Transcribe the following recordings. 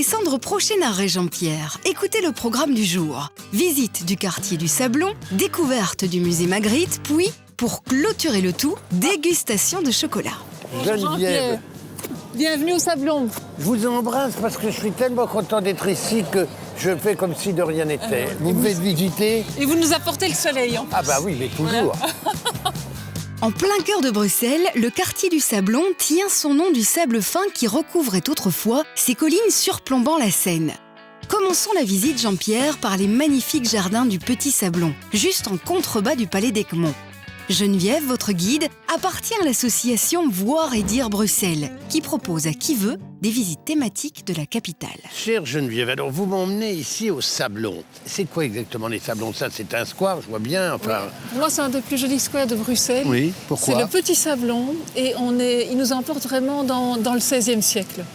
Alessandre Prochenar et Jean-Pierre. Écoutez le programme du jour. Visite du quartier du Sablon, découverte du musée Magritte, puis, pour clôturer le tout, dégustation de chocolat. Geneviève, bienvenue au Sablon. je vous embrasse parce que je suis tellement content d'être ici que je fais comme si de rien n'était. Vous me faites visiter? Et vous nous apportez le soleil en plus. Ah bah oui, mais toujours. En plein cœur de Bruxelles, le quartier du Sablon tient son nom du sable fin qui recouvrait autrefois ces collines surplombant la Seine. Commençons la visite, Jean-Pierre, par les magnifiques jardins du Petit Sablon, juste en contrebas du palais d'Ecmont. Geneviève, votre guide, appartient à l'association Voir et Dire Bruxelles, qui propose à qui veut des visites thématiques de la capitale. Chère Geneviève, alors vous m'emmenez ici au Sablon. C'est quoi exactement les Sablons? Ça, c'est un square, je vois bien. Enfin... Pour moi, c'est un des plus jolis squares de Bruxelles. Oui, pourquoi? C'est le Petit Sablon et il nous emporte vraiment dans le XVIe siècle.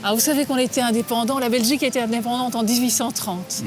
Alors, vous savez qu'on était indépendant, la Belgique était indépendante en 1830.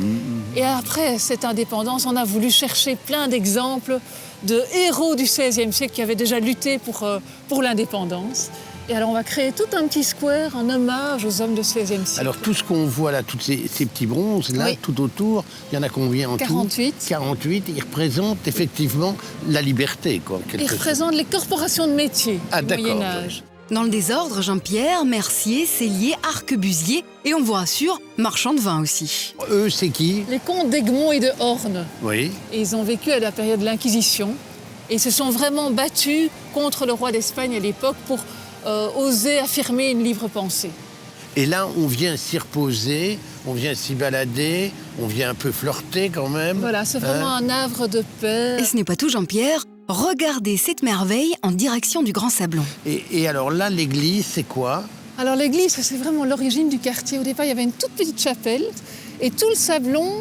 Et après cette indépendance, on a voulu chercher plein d'exemples de héros du XVIe siècle qui avaient déjà lutté pour l'indépendance. Et alors on va créer tout un petit square en hommage aux hommes du XVIe siècle. Alors tout ce qu'on voit là, tous ces petits bronzes là, Oui. tout autour, il y en a combien en 48. tout? 48. Ils représentent effectivement la liberté, quoi. Ils représentent les corporations de métiers Ah, du d'accord. Moyen-Âge. Dans le désordre, Jean-Pierre, mercier, cellier, arquebusier et on voit sûr, marchand de vin aussi. Eux, c'est qui? Les comtes d'Egmont et de Horn. Oui. Et ils ont vécu à la période de l'Inquisition. Et ils se sont vraiment battus contre le roi d'Espagne à l'époque pour oser affirmer une libre pensée. Et là, on vient s'y reposer, on vient s'y balader, on vient un peu flirter quand même. Voilà, c'est vraiment un havre de paix. Et ce n'est pas tout, Jean-Pierre. Regardez cette merveille en direction du Grand Sablon. Et alors là, l'église, c'est quoi? Alors l'église, c'est vraiment l'origine du quartier. Au départ, il y avait une toute petite chapelle et tout le Sablon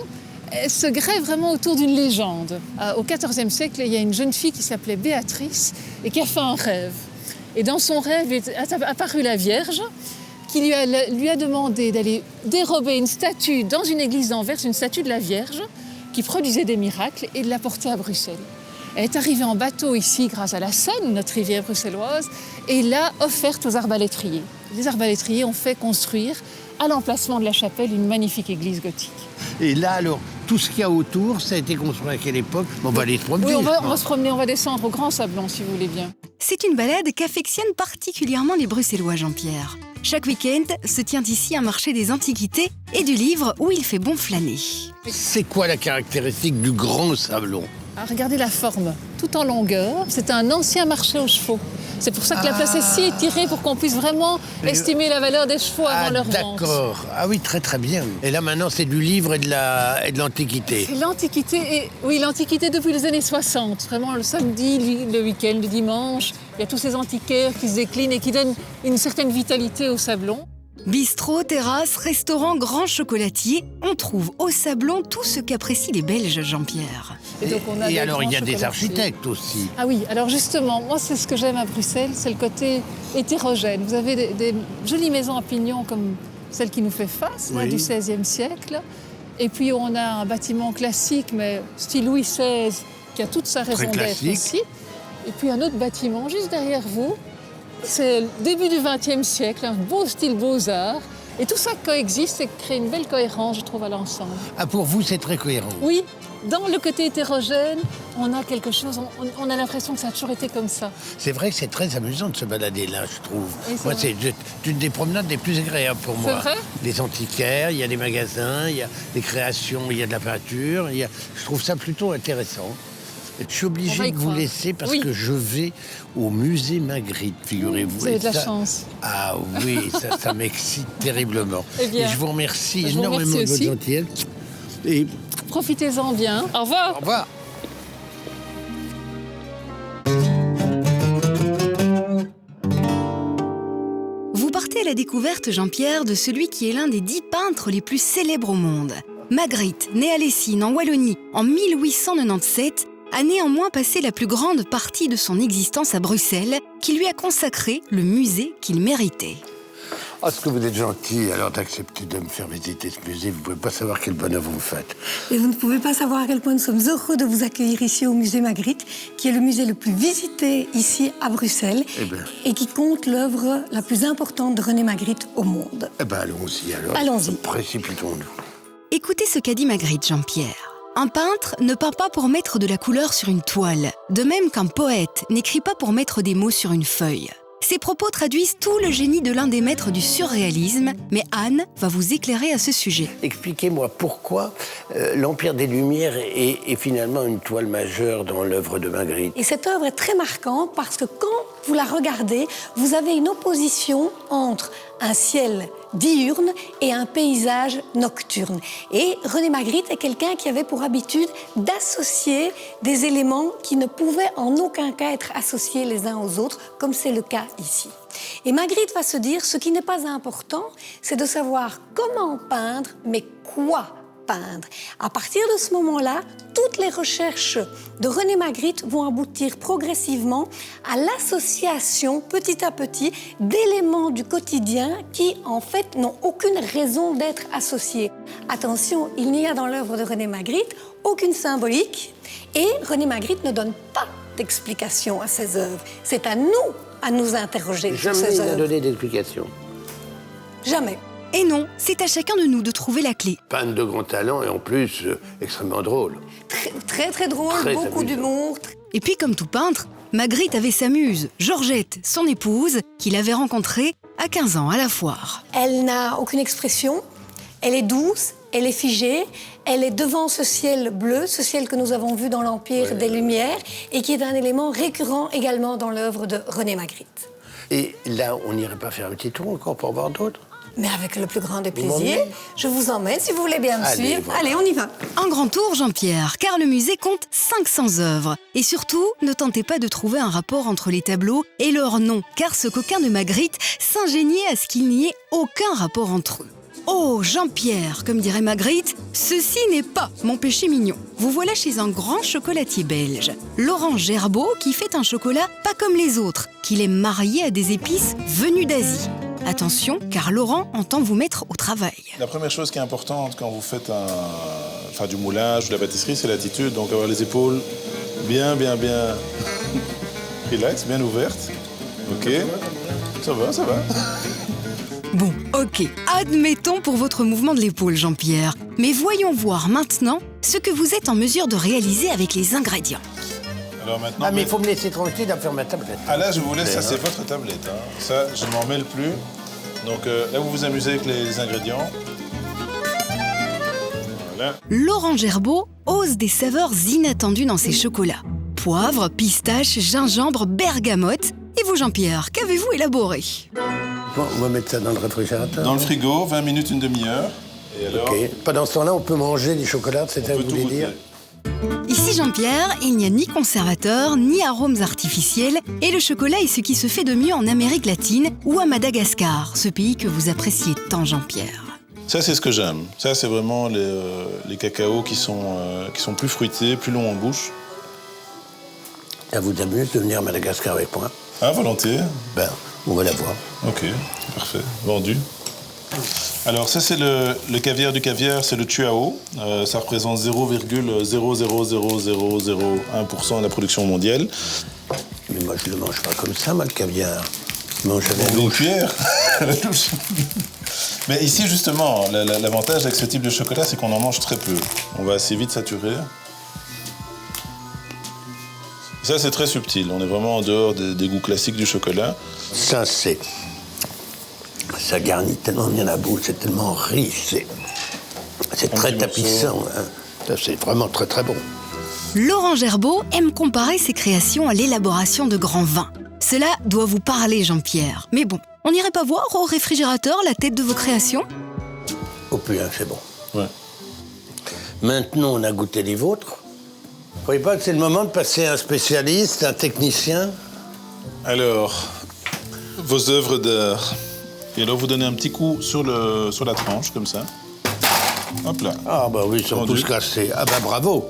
se greffe vraiment autour d'une légende. Au XIVe siècle, il y a une jeune fille qui s'appelait Béatrice et qui a fait un rêve. Et dans son rêve est apparue la Vierge qui lui a demandé d'aller dérober une statue dans une église d'Anvers, une statue de la Vierge qui produisait des miracles et de la porter à Bruxelles. Elle est arrivée en bateau ici grâce à la Seine, notre rivière bruxelloise, et l'a offerte aux arbalétriers. Les arbalétriers ont fait construire à l'emplacement de la chapelle une magnifique église gothique. Et là, alors, tout ce qu'il y a autour, ça a été construit à quelle époque? On va aller se promener. Oui, on va se promener, on va descendre au Grand Sablon, si vous voulez bien. C'est une balade qu'affectionnent particulièrement les Bruxellois, Jean-Pierre. Chaque week-end se tient ici un marché des antiquités et du livre où il fait bon flâner. C'est quoi la caractéristique du Grand Sablon? Alors, regardez la forme, tout en longueur. C'est un ancien marché aux chevaux. C'est pour ça que la place est si étirée pour qu'on puisse vraiment estimer la valeur des chevaux avant leur vente. D'accord. Ah oui, très très bien. Et là maintenant, c'est du livre et de l'antiquité. C'est l'Antiquité, et oui, l'Antiquité depuis les années 60. Vraiment, le samedi, le week-end, le dimanche, il y a tous ces antiquaires qui se déclinent et qui donnent une certaine vitalité au Sablon. Bistrot, terrasse, restaurant, grand chocolatier, on trouve au Sablon tout ce qu'apprécient les Belges, Jean-Pierre. Donc, on a Et des alors, il y a grands des chocolatiers. architectes aussi. Ah oui, alors justement, moi, c'est ce que j'aime à Bruxelles, c'est le côté hétérogène. Vous avez des jolies maisons à pignons comme celle qui nous fait face, là, Oui. du XVIe siècle. Et puis, on a un bâtiment classique, mais style Louis XVI, qui a toute sa raison d'être classique. aussi. Et puis, un autre bâtiment juste derrière vous. C'est le début du XXe siècle, un beau style beaux-arts. Et tout ça coexiste et crée une belle cohérence, je trouve, à l'ensemble. Ah, pour vous, c'est très cohérent. Oui, dans le côté hétérogène, on a quelque chose, on a l'impression que ça a toujours été comme ça. C'est vrai que c'est très amusant de se balader là, je trouve. Oui, c'est Moi, vrai. c'est une des promenades les plus agréables pour moi. vrai? Les antiquaires, il y a des magasins, il y a des créations, il y a de la peinture. Je trouve ça plutôt intéressant. Je suis On va obligé y de vous croire. laisser parce Oui. que je vais au musée Magritte, figurez-vous. Vous avez Et de la ça- chance. Ah oui, ça m'excite terriblement. Eh bien, Et je vous remercie je vous énormément remercie de votre aussi. gentillesse. Et Profitez-en bien. Au au revoir. revoir. Vous partez à la découverte, Jean-Pierre, de celui qui est l'un des 10 peintres les plus célèbres au monde. Magritte, né à Lessines, en Wallonie, en 1897, a néanmoins passé la plus grande partie de son existence à Bruxelles, qui lui a consacré le musée qu'il méritait. Oh, ce que vous êtes gentil, alors d'accepter de me faire visiter ce musée. Vous ne pouvez pas savoir quelle bonne œuvre vous faites. Et vous ne pouvez pas savoir à quel point nous sommes heureux de vous accueillir ici au musée Magritte, qui est le musée le plus visité ici à Bruxelles et qui compte l'œuvre la plus importante de René Magritte au monde. Eh bien, allons-y alors. Allons-y. Précipitons-nous. Écoutez ce qu'a dit Magritte Jean-Pierre. Un peintre ne peint pas pour mettre de la couleur sur une toile, de même qu'un poète n'écrit pas pour mettre des mots sur une feuille. Ces propos traduisent tout le génie de l'un des maîtres du surréalisme, mais Anne va vous éclairer à ce sujet. Expliquez-moi pourquoi l'Empire des Lumières est finalement une toile majeure dans l'œuvre de Magritte. Et cette œuvre est très marquante parce que quand vous la regardez, vous avez une opposition entre un ciel diurne et un paysage nocturne. Et René Magritte est quelqu'un qui avait pour habitude d'associer des éléments qui ne pouvaient en aucun cas être associés les uns aux autres, comme c'est le cas ici. Et Magritte va se dire, ce qui n'est pas important, c'est de savoir comment peindre, mais quoi peindre. À partir de ce moment-là, toutes les recherches de René Magritte vont aboutir progressivement à l'association, petit à petit, d'éléments du quotidien qui, en fait, n'ont aucune raison d'être associés. Attention, il n'y a dans l'œuvre de René Magritte aucune symbolique et René Magritte ne donne pas d'explication à ses œuvres. C'est à nous interroger sur ses œuvres. Jamais il n'a donné d'explication. Jamais. Et non, c'est à chacun de nous de trouver la clé. Peintre de grand talent et en plus extrêmement drôle. Très drôle, Très beaucoup amusant. d'humour. Et puis comme tout peintre, Magritte avait sa muse, Georgette, son épouse, qu'il avait rencontrée à 15 ans à la foire. Elle n'a aucune expression, elle est douce, elle est figée, elle est devant ce ciel bleu, ce ciel que nous avons vu dans l'Empire des Lumières et qui est un élément récurrent également dans l'œuvre de René Magritte. Et là, on n'irait pas faire un petit tour encore pour voir d'autres? Mais avec le plus grand des Vous plaisirs, m'emmenez je vous emmène si vous voulez bien me Allez, suivre. voilà. Allez, on y va. Un grand tour, Jean-Pierre, car le musée compte 500 œuvres. Et surtout, ne tentez pas de trouver un rapport entre les tableaux et leur nom, car ce coquin de Magritte s'ingéniait à ce qu'il n'y ait aucun rapport entre eux. Oh, Jean-Pierre, comme dirait Magritte, ceci n'est pas mon péché mignon. Vous voilà chez un grand chocolatier belge, Laurent Gerbeau, qui fait un chocolat pas comme les autres, qu'il est marié à des épices venues d'Asie. Attention, car Laurent entend vous mettre au travail. La première chose qui est importante quand vous faites du moulage ou de la pâtisserie, c'est l'attitude. Donc avoir les épaules bien relax, bien ouvertes. Ok, ça va. Bon, ok, admettons pour votre mouvement de l'épaule, Jean-Pierre. Mais voyons voir maintenant ce que vous êtes en mesure de réaliser avec les ingrédients. Alors maintenant... Ah, mais il faut me laisser tranquille à faire ma tablette. Ah là, je vous laisse, ça c'est votre tablette. Hein. Ça, je ne m'en mêle plus. Donc là, vous vous amusez avec les ingrédients. Voilà. Laurent Gerbeau ose des saveurs inattendues dans ses chocolats. Poivre, pistache, gingembre, bergamote. Et vous, Jean-Pierre, qu'avez-vous élaboré? Bon, on va mettre ça dans le réfrigérateur. Dans le frigo, 20 minutes, une demi-heure. Et alors, Ok. Pendant ce temps-là, on peut manger du chocolat, c'est ça que on peut vous tout voulez goûter. dire? Ici, Jean-Pierre, il n'y a ni conservateur, ni arômes artificiels, et le chocolat est ce qui se fait de mieux en Amérique latine ou à Madagascar, ce pays que vous appréciez tant, Jean-Pierre. Ça, c'est ce que j'aime. Ça, c'est vraiment les cacaos qui sont plus fruités, plus longs en bouche. Ça vous amuse de venir à Madagascar avec moi? Ah, volontiers. Ben, on va la voir. Ok, parfait. Vendu. Alors ça, c'est le caviar du caviar, c'est le Tuao. Ça représente 0,00001% de la production mondiale. Mais moi, je le mange pas comme ça, moi, le caviar. Je mange avec Une cuillère. Mais ici, justement, l'avantage avec ce type de chocolat, c'est qu'on en mange très peu. On va assez vite saturer. Ça, c'est très subtil. On est vraiment en dehors des goûts classiques du chocolat. Ça, ça garnit tellement bien la bouche, c'est tellement riche, c'est très petit tapissant. Hein. Ça, c'est vraiment très très bon. Laurent Gerbeau aime comparer ses créations à l'élaboration de grands vins. Cela doit vous parler, Jean-Pierre. Mais bon, on n'irait pas voir au réfrigérateur la tête de vos créations? Au plus, hein, c'est bon. Ouais. Maintenant, on a goûté les vôtres. Vous croyez pas que c'est le moment de passer à un spécialiste, un technicien? Alors, vos œuvres d'art. Et alors, vous donnez un petit coup sur la tranche, comme ça. Hop là. Ah bah oui, ils sont Vendu. tous cassés. Ah bah bravo.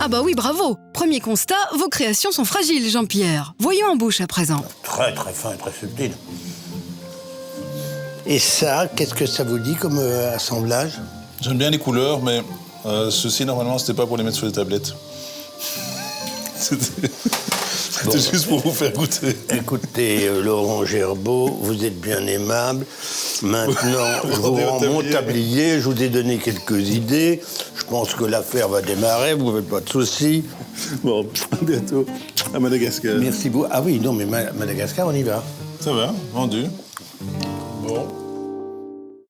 Ah bah oui, bravo. Premier constat, vos créations sont fragiles, Jean-Pierre. Voyons en bouche à présent. Très très fin et très subtil. Et ça, qu'est-ce que ça vous dit comme assemblage? J'aime bien les couleurs, mais ceci, normalement, c'était pas pour les mettre sur les tablettes. C'était juste pour vous faire goûter. Écoutez, Laurent Gerbeau, vous êtes bien aimable. Maintenant, je vous rends mon tablier. Je vous ai donné quelques idées. Je pense que l'affaire va démarrer. Vous ne faites pas de soucis. Bon, à bientôt. À Madagascar. Merci beaucoup. Ah oui, non, mais Madagascar, on y va. Ça va, vendu. Bon.